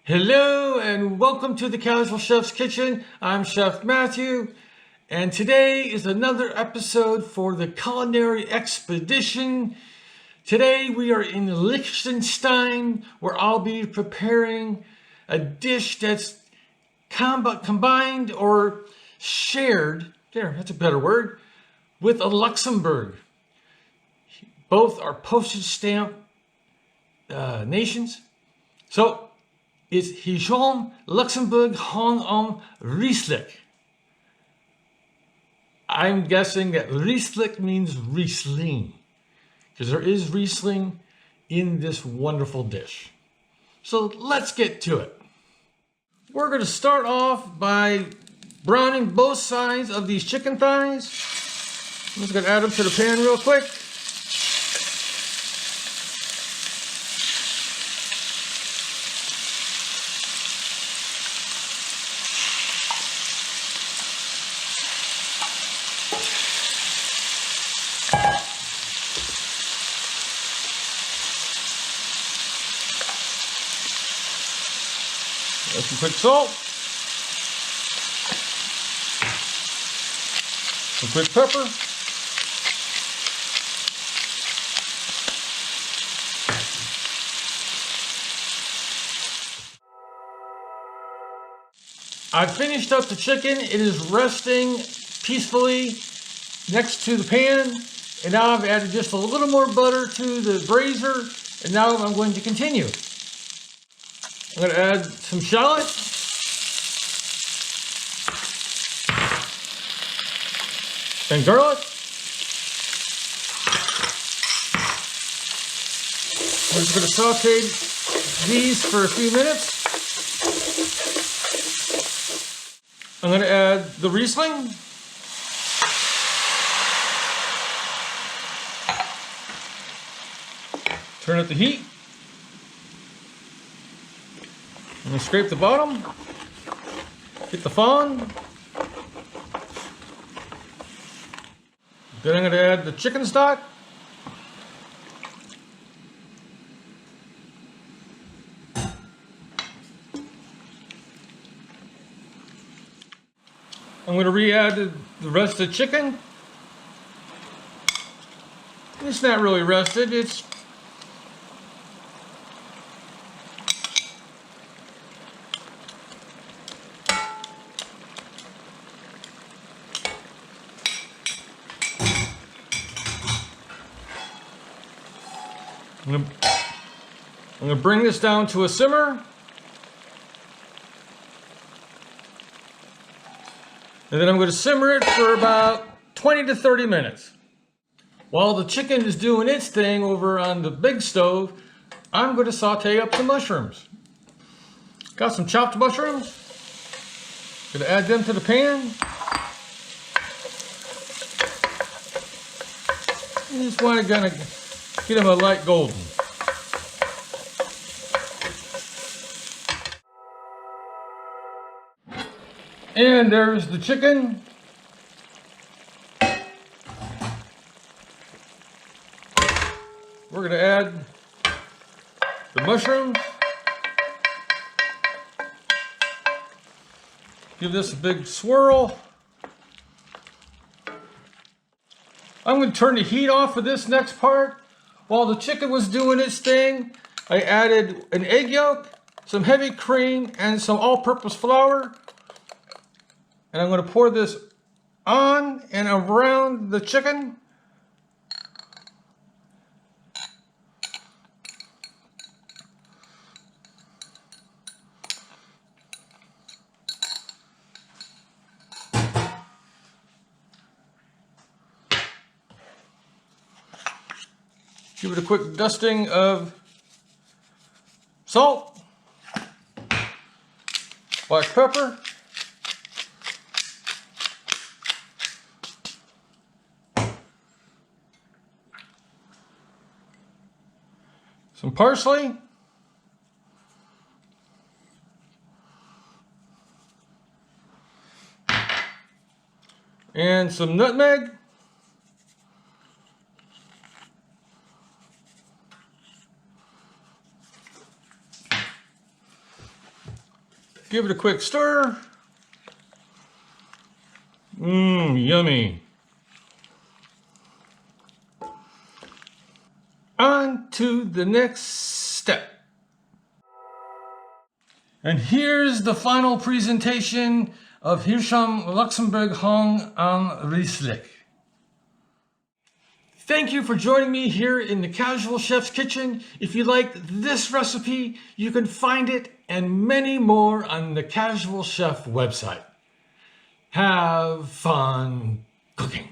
Hello and welcome to the Casual Chef's Kitchen. I'm Chef Matthew, and today is another episode for the culinary expedition. Today we are in Liechtenstein, where I'll be preparing a dish that's combined or shared, that's a better word, with a Luxembourg. Both are postage stamp nations. So it's Hirshon Luxembourg hung on Rèisleck. I'm guessing that Rèisleck means Riesling, because there is Riesling in this wonderful dish. So let's get to it. We're going to start off by browning both sides of these chicken thighs. I'm just going to add them to the pan real quick. Some quick salt, some quick pepper, I've finished up the chicken. It is resting peacefully next to the pan, and now I've added just a little more butter to the brazier, and now I'm going to continue. I'm going to add some shallot, and garlic. We're just going to saute these for a few minutes. I'm going to add the Riesling. Turn up the heat. I'm going to scrape the bottom, get the fawn. Then I'm going to add the chicken stock. I'm going to re-add the rest of the chicken. It's not really rested, it's I'm going to bring this down to a simmer. And then I'm going to simmer it for about 20 to 30 minutes. While the chicken is doing its thing over on the big stove, I'm going to saute up some mushrooms. Got some chopped mushrooms. Going to add them to the pan. You just want to kind of get them a light golden. And there's the chicken. We're going to add the mushrooms. Give this a big swirl. I'm going to turn the heat off for this next part. While the chicken was doing its thing, I added an egg yolk, some heavy cream, and some all-purpose flour. And I'm going to pour this on and around the chicken. Give it a quick dusting of salt, black pepper, some parsley, and some nutmeg. Give it a quick stir. Yummy. On to the next step. And here's the final presentation of Hirshon Luxembourg hung on Rèisleck. Thank you for joining me here in the Casual Chef's Kitchen. If you liked this recipe, you can find it and many more on the Casual Chef website. Have fun cooking.